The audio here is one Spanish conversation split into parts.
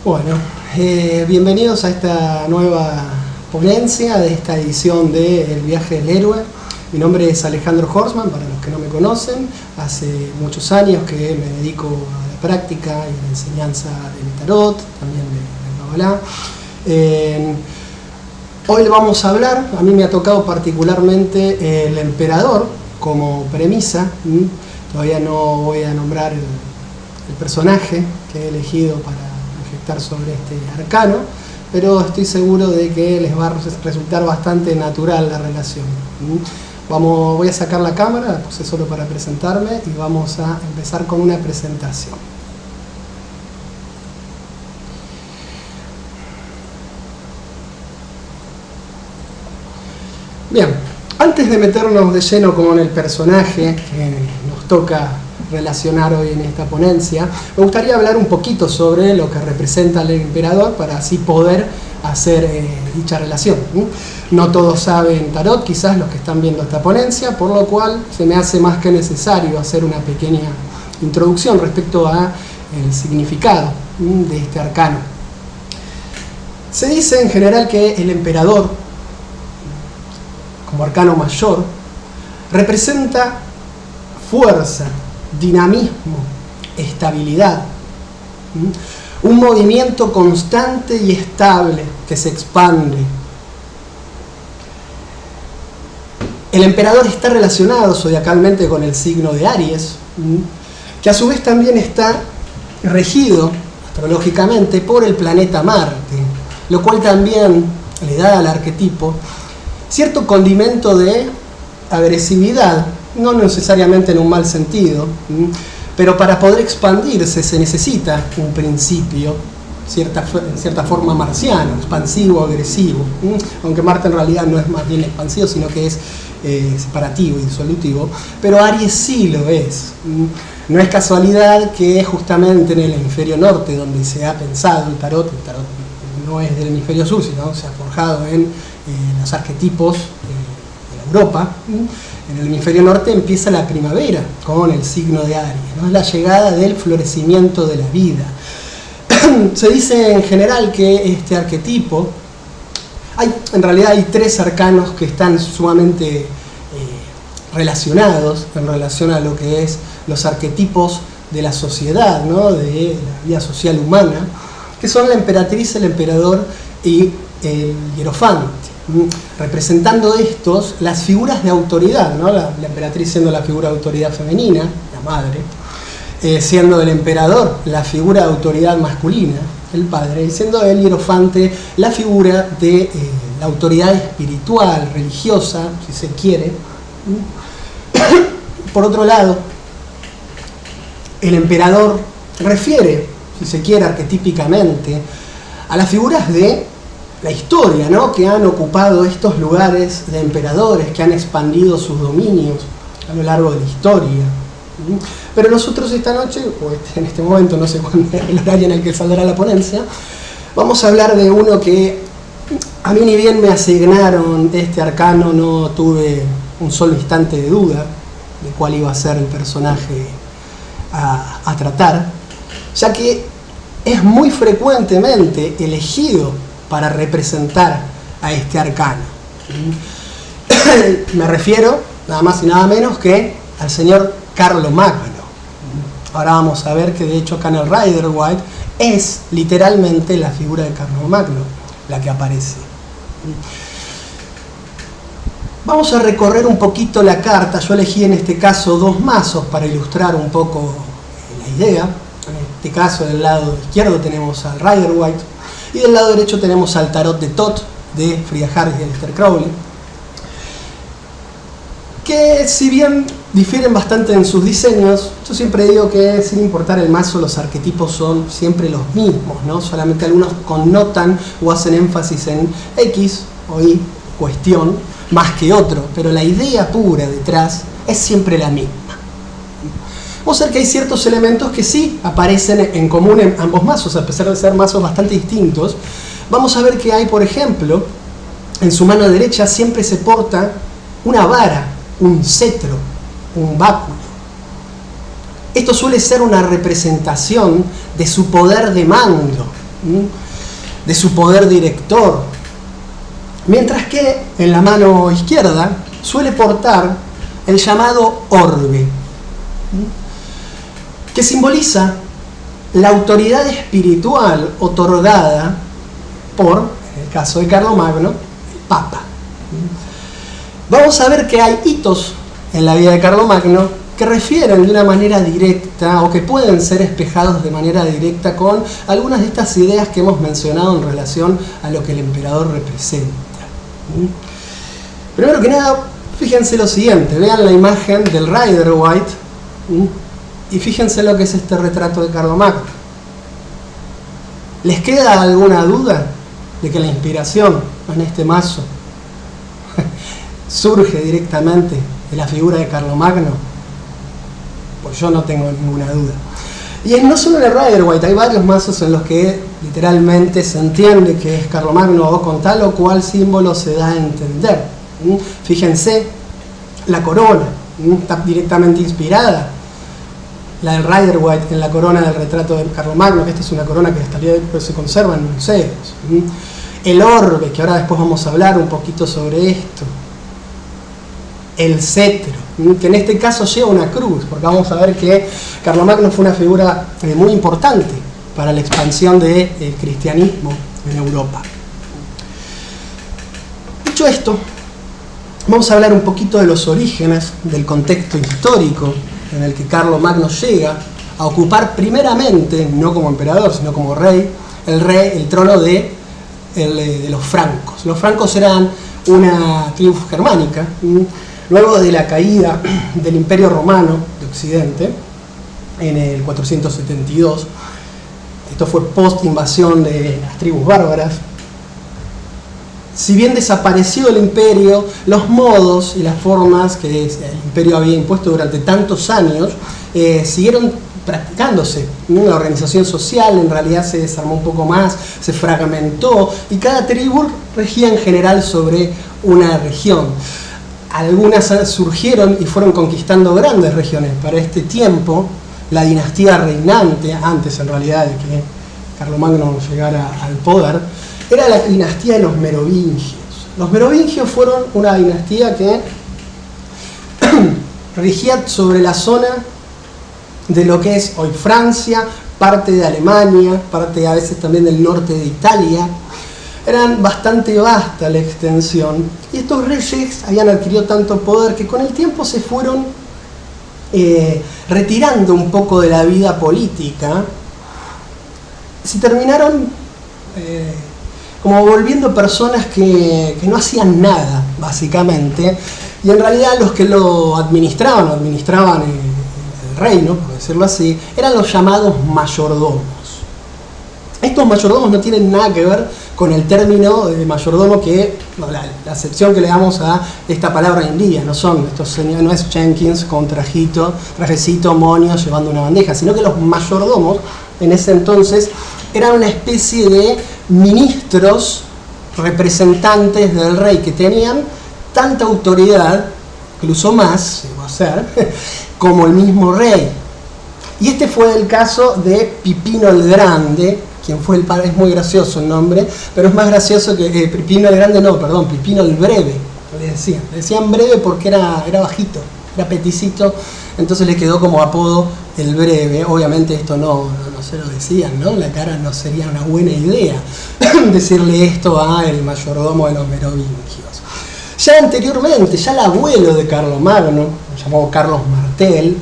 Bueno, bienvenidos a esta nueva ponencia de esta edición de El viaje del héroe. Mi nombre es Alejandro Horstman, para los que no me conocen. Hace muchos años que me dedico a la práctica y a la enseñanza del tarot, también de Kabbalah. Hoy vamos a hablar, a mí me ha tocado particularmente el emperador como premisa. Todavía no voy a nombrar el personaje que he elegido para proyectar sobre este arcano, pero estoy seguro de que les va a resultar bastante natural la relación. Voy a sacar la cámara, la puse solo para presentarme y vamos a empezar con una presentación. Bien, antes de meternos de lleno con el personaje que nos toca relacionar hoy en esta ponencia, me gustaría hablar un poquito sobre lo que representa el emperador para así poder hacer dicha relación. No todos saben tarot, quizás los que están viendo esta ponencia, por lo cual se me hace más que necesario hacer una pequeña introducción respecto a el significado de este arcano. Se dice en general que el emperador, como arcano mayor, representa fuerza, dinamismo, estabilidad, un movimiento constante y estable que se expande. El emperador está relacionado zodiacalmente con el signo de Aries, que a su vez también está regido astrológicamente por el planeta Marte, lo cual también le da al arquetipo cierto condimento de agresividad, no necesariamente en un mal sentido, pero para poder expandirse se necesita un principio, en cierta forma marciano, expansivo, agresivo, aunque Marte en realidad no es más bien expansivo, sino que es separativo, disolutivo, pero Aries sí lo es. No es casualidad que justamente en el hemisferio norte, donde se ha pensado el tarot no es del hemisferio sur, sino se ha forjado en los arquetipos de Europa. En el hemisferio norte empieza la primavera con el signo de Aries, ¿no? Es la llegada del florecimiento de la vida. Se dice en general que este arquetipo, en realidad hay tres arcanos que están sumamente relacionados en relación a lo que es los arquetipos de la sociedad, ¿no? De la vida social humana, que son la emperatriz, el emperador y el hierofante. Representando estos las figuras de autoridad, ¿no? La emperatriz siendo la figura de autoridad femenina, la madre, siendo el emperador la figura de autoridad masculina, el padre, y siendo el hierofante la figura de la autoridad espiritual, religiosa, si se quiere. Por otro lado, el emperador refiere, si se quiere arquetípicamente, a las figuras de la historia, ¿no? Que han ocupado estos lugares de emperadores, que han expandido sus dominios a lo largo de la historia. Pero nosotros esta noche, o en este momento, no sé cuándo es el horario en el que saldrá la ponencia, vamos a hablar de uno que a mí, ni bien me asignaron este arcano, no tuve un solo instante de duda de cuál iba a ser el personaje a tratar, ya que es muy frecuentemente elegido para representar a este arcano. Me refiero nada más y nada menos que al señor Carlomagno. Ahora vamos a ver que de hecho acá en el Rider-Waite es literalmente la figura de Carlomagno la que aparece. Vamos a recorrer un poquito la carta. Yo elegí en este caso dos mazos para ilustrar un poco la idea. En este caso del lado izquierdo tenemos al Rider-Waite y del lado derecho tenemos al tarot de Thoth de Frida Harris y Aleister Crowley, que si bien difieren bastante en sus diseños, yo siempre digo que sin importar el mazo, los arquetipos son siempre los mismos, ¿no? Solamente algunos connotan o hacen énfasis en X o Y cuestión más que otro, pero la idea pura detrás es siempre la misma. Vamos a ver que hay ciertos elementos que sí aparecen en común en ambos mazos, a pesar de ser mazos bastante distintos. Vamos a ver que hay, por ejemplo, en su mano derecha siempre se porta una vara, un cetro, un báculo. Esto suele ser una representación de su poder de mando, de su poder director, mientras que en la mano izquierda suele portar el llamado orbe, que simboliza la autoridad espiritual otorgada por, en el caso de Carlomagno, el Papa. Vamos a ver que hay hitos en la vida de Carlomagno que refieren de una manera directa o que pueden ser espejados de manera directa con algunas de estas ideas que hemos mencionado en relación a lo que el emperador representa. Primero que nada, fíjense lo siguiente, vean la imagen del Rider White y fíjense lo que es este retrato de Carlomagno. ¿Les queda alguna duda de que la inspiración en este mazo surge directamente de la figura de Carlomagno? Pues yo no tengo ninguna duda. Y no solo en el Rider White, hay varios mazos en los que literalmente se entiende que es Carlomagno o con tal o cual símbolo se da a entender. Fíjense, la corona está directamente inspirada, la del Rider White, en la corona del retrato de Carlomagno, que esta es una corona que hasta el día de hoy se conserva en museos. El orbe, que ahora después vamos a hablar un poquito sobre esto. El cetro, que en este caso lleva una cruz, porque vamos a ver que Carlomagno fue una figura muy importante para la expansión del cristianismo en Europa. Dicho esto, vamos a hablar un poquito de los orígenes, del contexto histórico en el que Carlomagno llega a ocupar primeramente, no como emperador, sino como rey, el trono de los francos. Los francos eran una tribu germánica. Luego de la caída del Imperio Romano de Occidente, en el 472, esto fue post-invasión de las tribus bárbaras, si bien desapareció el imperio, los modos y las formas que el imperio había impuesto durante tantos años siguieron practicándose. La organización social en realidad se desarmó un poco más, se fragmentó y cada tribu regía en general sobre una región. Algunas surgieron y fueron conquistando grandes regiones. Para este tiempo, la dinastía reinante, antes en realidad de que Carlomagno llegara al poder, era la dinastía de los merovingios. Los merovingios fueron una dinastía que regía sobre la zona de lo que es hoy Francia, parte de Alemania, parte a veces también del norte de Italia. Eran bastante vasta la extensión y estos reyes habían adquirido tanto poder que con el tiempo se fueron retirando un poco de la vida política. Se terminaron como volviendo personas que no hacían nada, básicamente, y en realidad los que lo administraban el reino, por decirlo así, eran los llamados mayordomos. Estos mayordomos no tienen nada que ver con el término de mayordomo la acepción que le damos a esta palabra hoy en día. No son estos señores, no es Jenkins con trajecito, moño, llevando una bandeja, sino que los mayordomos en ese entonces eran una especie de ministros representantes del rey que tenían tanta autoridad, incluso más, llegó a ser, como el mismo rey. Y este fue el caso de Pipino el Grande, quien fue el padre. Es muy gracioso el nombre, pero es más gracioso que Pipino el Grande, Pipino el Breve, le decían breve porque era bajito, era peticito, entonces le quedó como apodo el Breve. Obviamente esto no se lo decían, ¿no? En la cara no sería una buena idea decirle esto a el mayordomo de los merovingios. Ya anteriormente, ya el abuelo de Carlomagno, llamado Carlos Martel,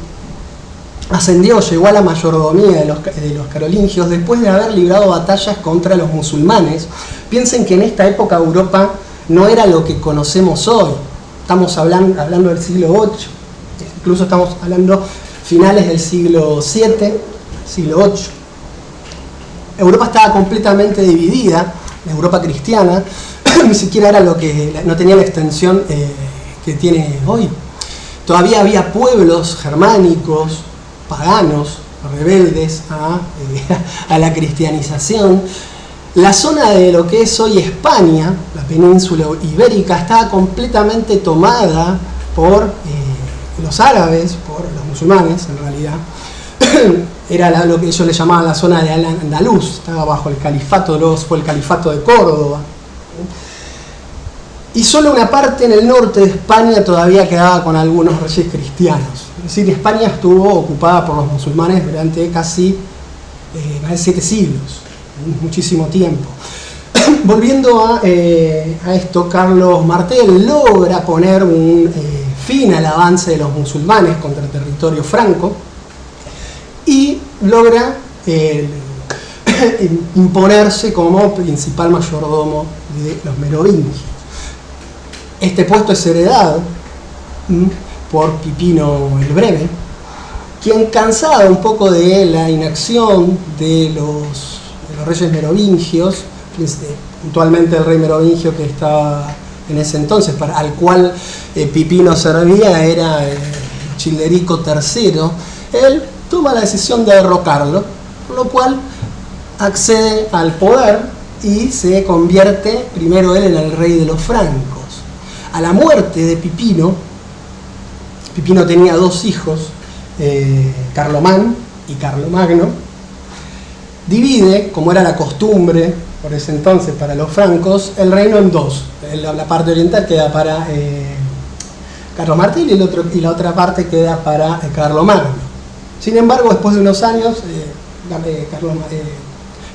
ascendió, llegó a la mayordomía de los carolingios después de haber librado batallas contra los musulmanes. Piensen que en esta época Europa no era lo que conocemos hoy. Estamos hablando del siglo VIII, incluso estamos hablando finales del siglo VII, siglo VIII. Europa estaba completamente dividida, la Europa cristiana, ni siquiera era no tenía la extensión que tiene hoy. Todavía había pueblos germánicos, paganos, rebeldes a la cristianización. La zona de lo que es hoy España, la península ibérica, estaba completamente tomada por los árabes, por los musulmanes en realidad, era lo que ellos le llamaban la zona de Al-Andalus, estaba bajo el califato, luego fue el califato de Córdoba. Y solo una parte en el norte de España todavía quedaba con algunos reyes cristianos. Es decir, España estuvo ocupada por los musulmanes durante casi más de 7 siglos, muchísimo tiempo. Volviendo a esto, Carlos Martel logra poner un fin al avance de los musulmanes contra el territorio franco y logra imponerse como principal mayordomo de los merovingios. Este puesto es heredado por Pipino el Breve, quien, cansado un poco de la inacción de los reyes merovingios, puntualmente el rey merovingio que estaba en ese entonces, al cual Pipino servía, era Childerico III, él toma la decisión de derrocarlo, por lo cual accede al poder y se convierte primero él en el rey de los francos. A la muerte de Pipino tenía 2 hijos, Carlomán y Carlomagno. Divide, como era la costumbre por ese entonces para los francos, el reino en 2. La parte oriental queda para Carlomartel y la otra parte queda para Carlomagno. Sin embargo, después de unos años,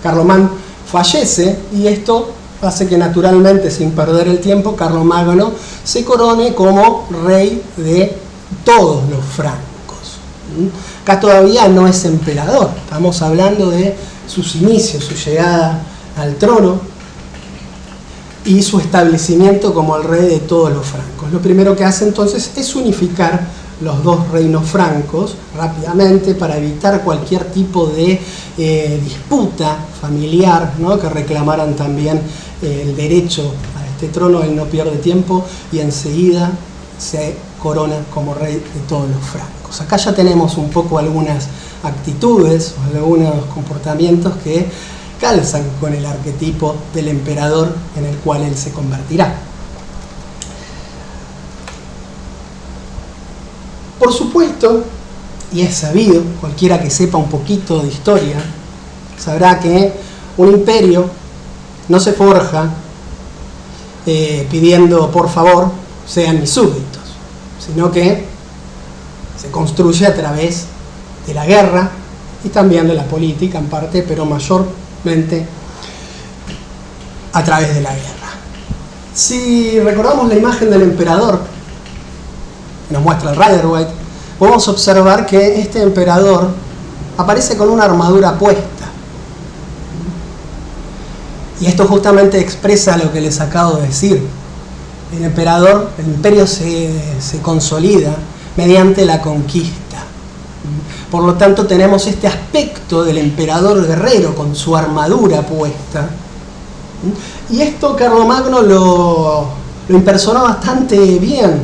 Carlomán fallece y esto hace que naturalmente, sin perder el tiempo, Carlomagno se corone como rey de todos los francos. Acá todavía no es emperador, estamos hablando de sus inicios, su llegada al trono y su establecimiento como el rey de todos los francos. Lo primero que hace entonces es unificar los 2 reinos francos rápidamente para evitar cualquier tipo de disputa familiar, ¿no?, que reclamaran también el derecho a este trono. Él no pierde tiempo y enseguida se corona como rey de todos los francos. Acá ya tenemos un poco algunas actitudes o algunos comportamientos que calzan con el arquetipo del emperador en el cual él se convertirá. Por supuesto, y es sabido, cualquiera que sepa un poquito de historia, sabrá que un imperio no se forja pidiendo por favor sean mis súbditos, sino que se construye a través de la guerra y también de la política en parte, pero mayormente a través de la guerra. Si recordamos la imagen del emperador que nos muestra el Rider-Waite, podemos observar que este emperador aparece con una armadura puesta. Y esto justamente expresa lo que les acabo de decir. El imperio se consolida mediante la conquista. Por lo tanto, tenemos este aspecto del emperador guerrero con su armadura puesta. Y esto Carlomagno lo impersonó bastante bien,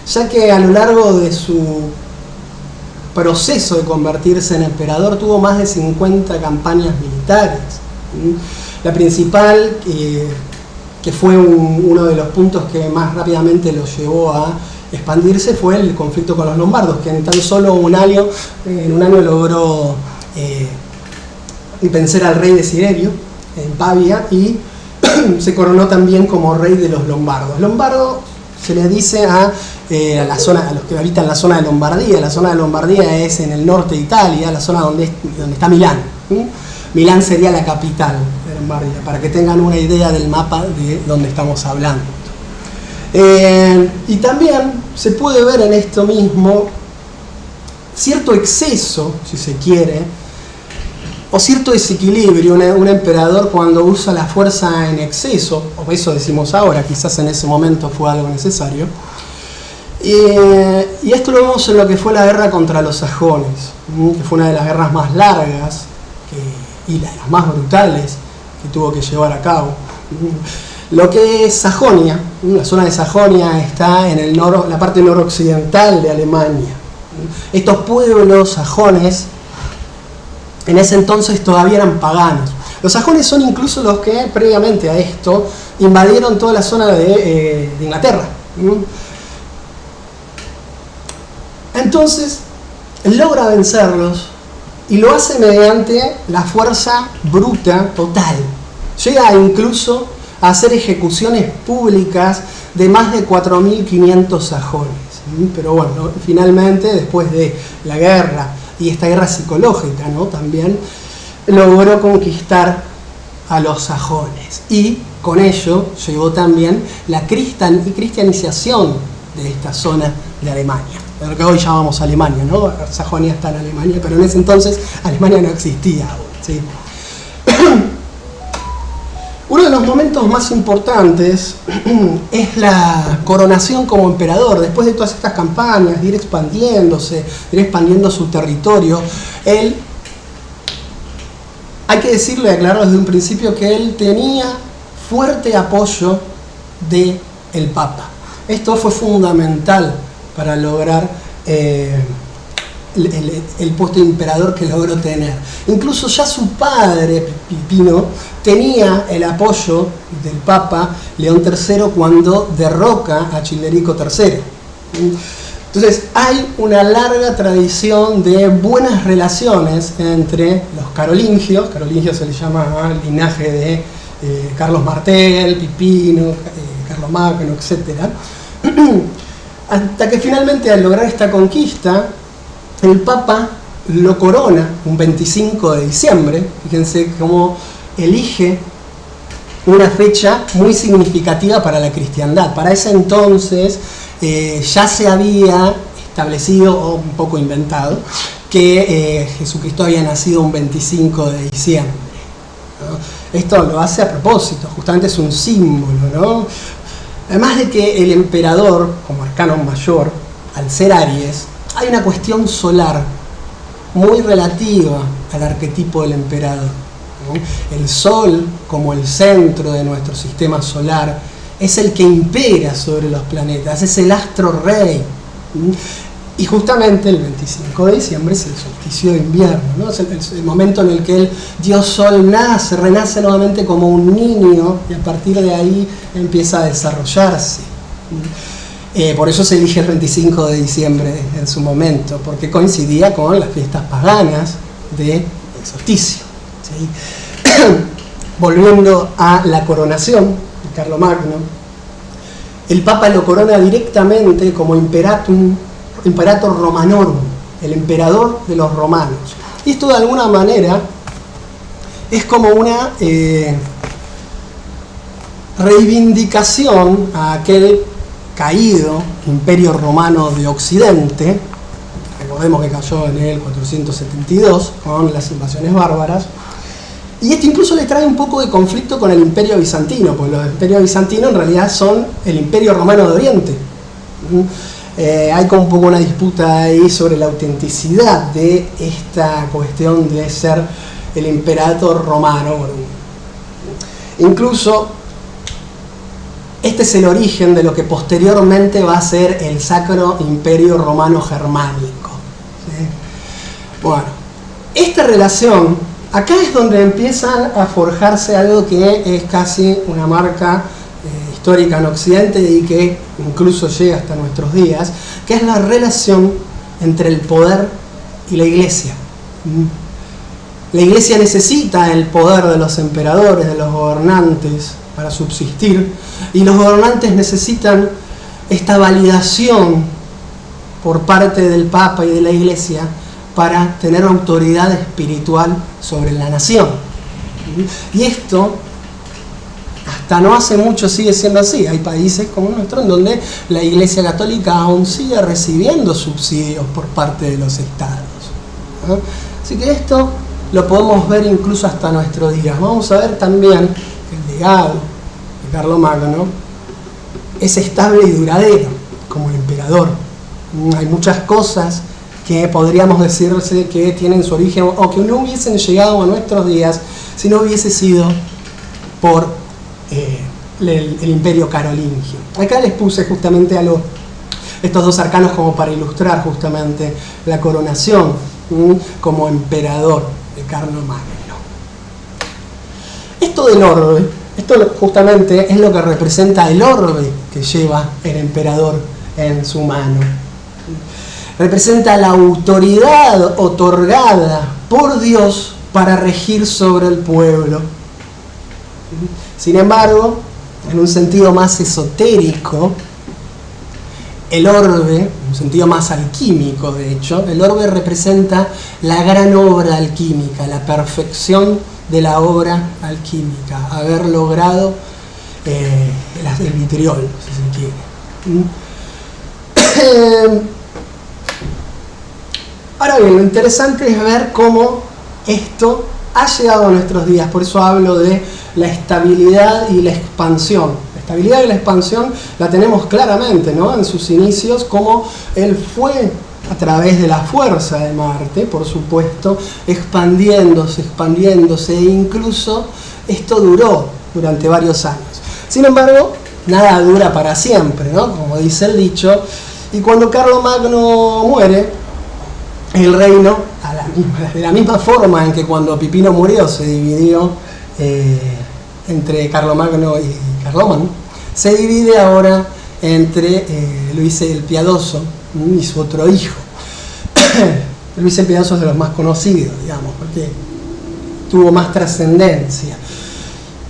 ya que a lo largo de su proceso de convertirse en emperador tuvo más de 50 campañas militares. La principal, que fue uno de los puntos que más rápidamente lo llevó a expandirse, fue el conflicto con los lombardos, que en tan solo un año logró vencer al rey de Siderio en Pavia y se coronó también como rey de los lombardos. Lombardo se le dice a los que habitan la zona de Lombardía. La zona de Lombardía es en el norte de Italia, la zona donde está Milán. Milán sería la capital de Lombardía, para que tengan una idea del mapa de donde estamos hablando. Y también se puede ver en esto mismo cierto exceso, si se quiere, o cierto desequilibrio. Un emperador, cuando usa la fuerza en exceso, o eso decimos ahora, quizás en ese momento fue algo necesario, y esto lo vemos en lo que fue la guerra contra los sajones, que fue una de las guerras más largas y las más brutales que tuvo que llevar a cabo. Lo que es Sajonia, la zona de Sajonia está en la parte noroccidental de Alemania. Estos pueblos sajones en ese entonces todavía eran paganos. Los sajones son incluso los que previamente a esto invadieron toda la zona de Inglaterra. Entonces logra vencerlos y lo hace mediante la fuerza bruta total. Llega incluso a hacer ejecuciones públicas de más de 4.500 sajones. Pero bueno, finalmente, después de la guerra y esta guerra psicológica, ¿no?, también logró conquistar a los sajones. Y con ello llegó también la cristianización de esta zona de Alemania. Lo que hoy llamamos Alemania, ¿no? Sajonia está en Alemania, pero en ese entonces Alemania no existía aún, ¿sí? Uno de los momentos más importantes es la coronación como emperador. Después de todas estas campañas, de ir expandiendo su territorio, él, hay que decirle, aclarar desde un principio, que él tenía fuerte apoyo del Papa. Esto fue fundamental para lograr el puesto de emperador que logró tener. Incluso ya su padre, Pipino, tenía el apoyo del Papa León III cuando derroca a Childerico III. Entonces hay una larga tradición de buenas relaciones entre los carolingios. Carolingios se le llama al linaje de Carlos Martel, Pipino, Carlomagno, etc. Hasta que finalmente, al lograr esta conquista, el Papa lo corona un 25 de diciembre. Fíjense cómo elige una fecha muy significativa para la cristiandad. Para ese entonces ya se había establecido, o un poco inventado, que Jesucristo había nacido un 25 de diciembre, ¿no? Esto lo hace a propósito, justamente es un símbolo, ¿no? Además de que el emperador, como arcano mayor, al ser Aries, hay una cuestión solar muy relativa al arquetipo del emperador, ¿no? El Sol, como el centro de nuestro sistema solar, es el que impera sobre los planetas, es el astro rey. Y justamente el 25 de diciembre es el solsticio de invierno, ¿no? Es el momento en el que el dios Sol renace nuevamente como un niño, y a partir de ahí empieza a desarrollarse. Por eso se elige el 25 de diciembre en su momento, porque coincidía con las fiestas paganas del solsticio, ¿sí? Volviendo a la coronación de Carlomagno, el Papa lo corona directamente como Imperator Romanorum, el emperador de los romanos. Y esto, de alguna manera, es como una reivindicación a aquel caído Imperio Romano de Occidente. Recordemos que cayó en el 472 con las invasiones bárbaras. Y esto incluso le trae un poco de conflicto con el Imperio Bizantino, porque los imperios bizantinos en realidad son el Imperio Romano de Oriente. Hay como un poco una disputa ahí sobre la autenticidad de esta cuestión de ser el Imperator Romano. Incluso este es el origen de lo que posteriormente va a ser el Sacro Imperio Romano Germánico, ¿sí? Bueno, esta relación, acá es donde empiezan a forjarse algo que es casi una marca histórica en Occidente y que incluso llega hasta nuestros días, que es la relación entre el poder y la Iglesia. La Iglesia necesita el poder de los emperadores, de los gobernantes, para subsistir, y los gobernantes necesitan esta validación por parte del Papa y de la Iglesia para tener autoridad espiritual sobre la nación. Y esto, hasta no hace mucho, sigue siendo así. Hay países como el nuestro en donde la Iglesia Católica aún sigue recibiendo subsidios por parte de los estados, ¿no? Así que esto lo podemos ver incluso hasta nuestros días. Vamos a ver también que el legado de Carlomagno es estable y duradero, como el emperador. Hay muchas cosas que podríamos decirse que tienen su origen o que no hubiesen llegado a nuestros días si no hubiese sido por el imperio carolingio. Acá les puse justamente estos dos arcanos como para ilustrar justamente la coronación como emperador de Carlomagno. Esto del orbe, esto justamente es lo que representa el orbe que lleva el emperador en su mano. Representa la autoridad otorgada por Dios para regir sobre el pueblo. Sin embargo, en un sentido más esotérico, el orbe, en un sentido más alquímico de hecho, el orbe representa la gran obra alquímica, la perfección de la obra alquímica, haber logrado el vitriol, si se quiere. Ahora bien, lo interesante es ver cómo esto ha llegado a nuestros días, por eso hablo de la estabilidad y la expansión. La estabilidad y la expansión la tenemos claramente, ¿no?, en sus inicios, como él fue a través de la fuerza de Marte, por supuesto, expandiéndose, e incluso esto duró durante varios años. Sin embargo, nada dura para siempre, ¿no?, como dice el dicho, y cuando Carlomagno muere, el reino, de la misma forma en que cuando Pipino murió se dividió entre Carlomagno y Carlomán, se divide ahora entre Luis el Piadoso y su otro hijo. Luis el Piadoso es de los más conocidos, digamos, porque tuvo más trascendencia.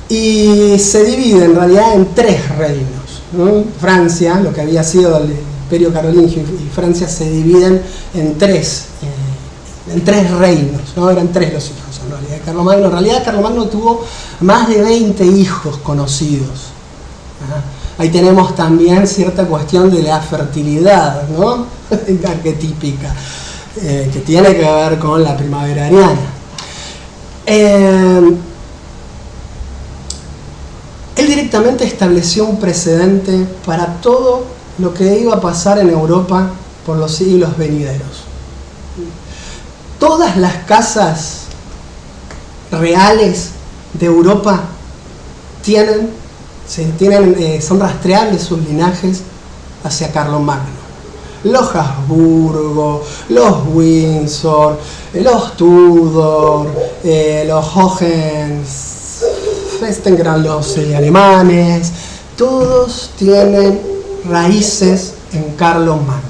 Y se divide en realidad en tres reinos, ¿no? Francia, lo que había sido el Imperio Carolingio y Francia, se dividen en tres reinos, ¿no? Eran tres los hijos en realidad de Carlomagno. En realidad Carlomagno tuvo más de 20 hijos conocidos. Ahí tenemos también cierta cuestión de la fertilidad, ¿no?, arquetípica, que tiene que ver con la primavera ariana. Él directamente estableció un precedente para todo lo que iba a pasar en Europa por los siglos venideros. Todas las casas reales de Europa son rastreables sus linajes hacia Carlomagno. Los Habsburgo, los Windsor, los Tudor, los Hohenstaufen, los alemanes, todos tienen raíces en Carlomagno.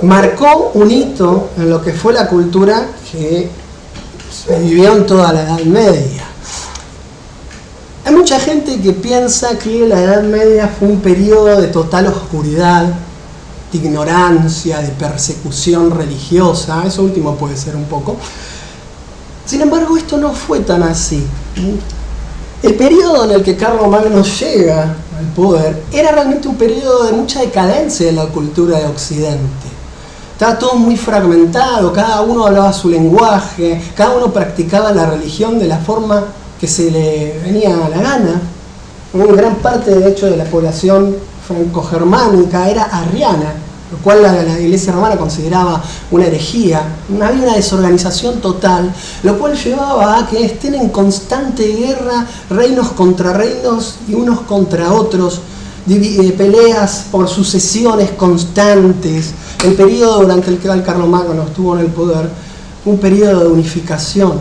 Marcó un hito en lo que fue la cultura que se vivió en toda la Edad Media. Hay mucha gente que piensa que la Edad Media fue un periodo de total oscuridad, de ignorancia, de persecución religiosa. Eso último puede ser un poco. Sin embargo, esto no fue tan así. El periodo en el que Carlomagno llega al poder era realmente un periodo de mucha decadencia de la cultura de Occidente. Estaba todo muy fragmentado, cada uno hablaba su lenguaje, cada uno practicaba la religión de la forma que se le venía a la gana. Una gran parte, de hecho, de la población franco-germánica era arriana, lo cual la Iglesia romana consideraba una herejía. Había una desorganización total, lo cual llevaba a que estén en constante guerra reinos contra reinos y unos contra otros, peleas por sucesiones constantes. El periodo durante el que Carlomagno estuvo en el poder fue un periodo de unificación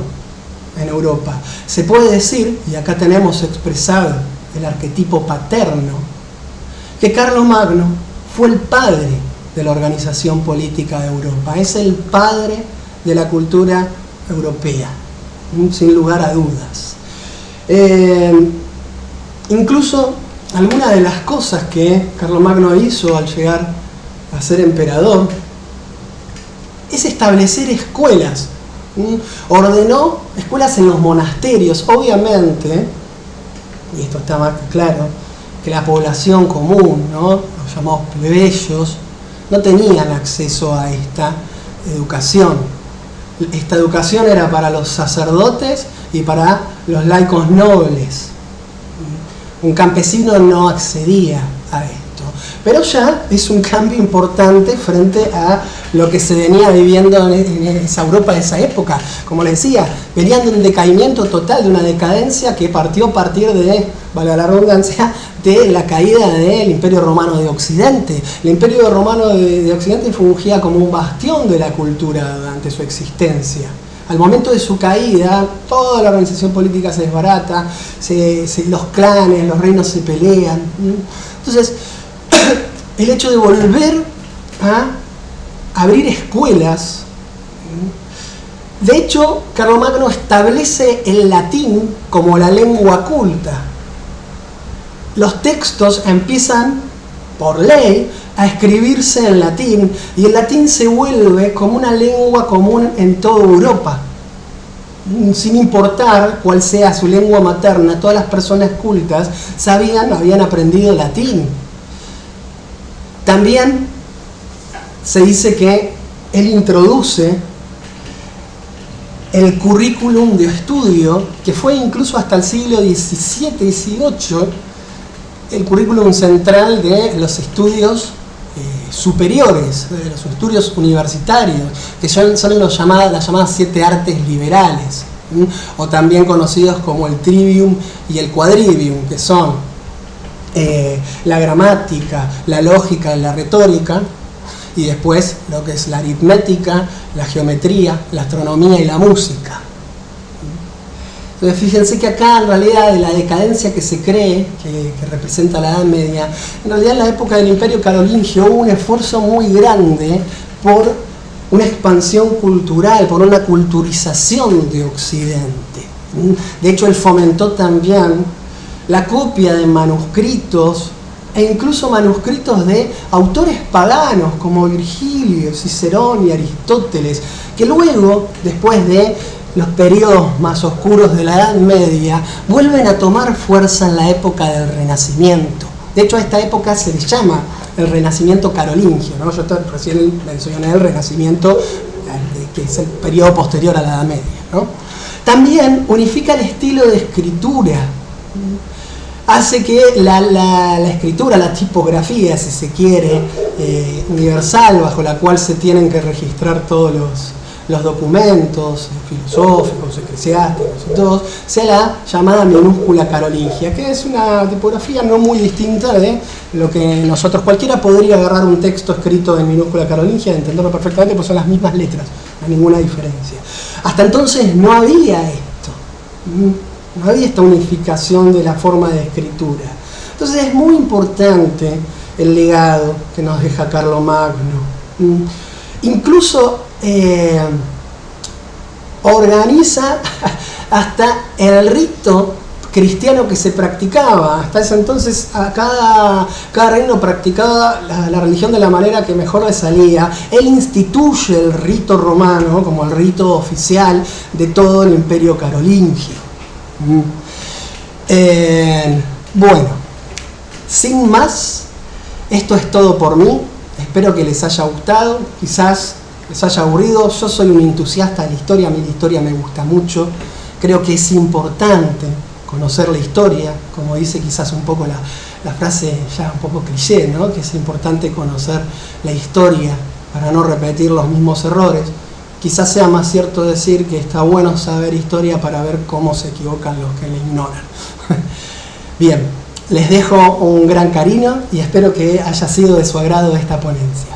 en Europa. Se puede decir, y acá tenemos expresado el arquetipo paterno, que Carlomagno fue el padre de la organización política de Europa. Es el padre de la cultura europea, sin lugar a dudas. Incluso algunas de las cosas que Carlomagno hizo al llegar a ser emperador es establecer escuelas. Ordenó escuelas en los monasterios, obviamente, y esto está más claro, que la población común, ¿no?, los llamados plebeyos, no tenían acceso a esta educación. Esta educación era para los sacerdotes y para los laicos nobles. Un campesino no accedía a esto. Pero ya es un cambio importante frente a lo que se venía viviendo en esa Europa de esa época. Como les decía, venían de un decaimiento total, de una decadencia que partió a partir de, valga la redundancia, de la caída del Imperio Romano de Occidente. El Imperio Romano de Occidente fungía como un bastión de la cultura durante su existencia. Al momento de su caída, toda la organización política se desbarata, los clanes, los reinos se pelean. Entonces, el hecho de volver a abrir escuelas. De hecho, Carlomagno establece el latín como la lengua culta. Los textos empiezan, por ley, a escribirse en latín, y el latín se vuelve como una lengua común en toda Europa. Sin importar cuál sea su lengua materna, todas las personas cultas habían aprendido latín. También se dice que él introduce el currículum de estudio, que fue incluso hasta el siglo XVII-XVIII, el currículum central de los estudios superiores, de los estudios universitarios, que son las llamadas 7 artes liberales, o también conocidos como el trivium y el quadrivium, que son la gramática, la lógica, la retórica, y después lo que es la aritmética, la geometría, la astronomía y la música. Entonces fíjense que acá en realidad de la decadencia que se cree, que representa la Edad Media, en realidad en la época del Imperio Carolingio hubo un esfuerzo muy grande por una expansión cultural, por una culturización de Occidente. De hecho, él fomentó también la copia de manuscritos e incluso manuscritos de autores paganos como Virgilio, Cicerón y Aristóteles, que luego, después de los periodos más oscuros de la Edad Media, vuelven a tomar fuerza en la época del Renacimiento. De hecho, a esta época se le llama el Renacimiento carolingio, ¿no? Yo recién mencioné el Renacimiento, que es el periodo posterior a la Edad Media, ¿no? También unifica el estilo de escritura. Hace que la escritura, la tipografía, si se quiere, universal, bajo la cual se tienen que registrar todos los documentos filosóficos, eclesiásticos y todos, sea la llamada minúscula carolingia, que es una tipografía no muy distinta de lo que nosotros, cualquiera podría agarrar un texto escrito en minúscula carolingia y entenderlo perfectamente, pues son las mismas letras, no hay ninguna diferencia. Hasta entonces no había esto. No había esta unificación de la forma de escritura. Entonces es muy importante el legado que nos deja Carlomagno. Incluso organiza hasta el rito cristiano que se practicaba. Hasta ese entonces cada reino practicaba la religión de la manera que mejor le salía. Él instituye el rito romano como el rito oficial de todo el imperio carolingio. Bueno, sin más, esto es todo por mí. Espero que les haya gustado, quizás les haya aburrido. Yo soy un entusiasta de la historia, a mí la historia me gusta mucho. Creo que es importante conocer la historia, como dice quizás un poco la frase ya un poco cliché, ¿no? Que es importante conocer la historia para no repetir los mismos errores. Quizás sea más cierto decir que está bueno saber historia para ver cómo se equivocan los que la ignoran. Bien, les dejo un gran cariño y espero que haya sido de su agrado esta ponencia.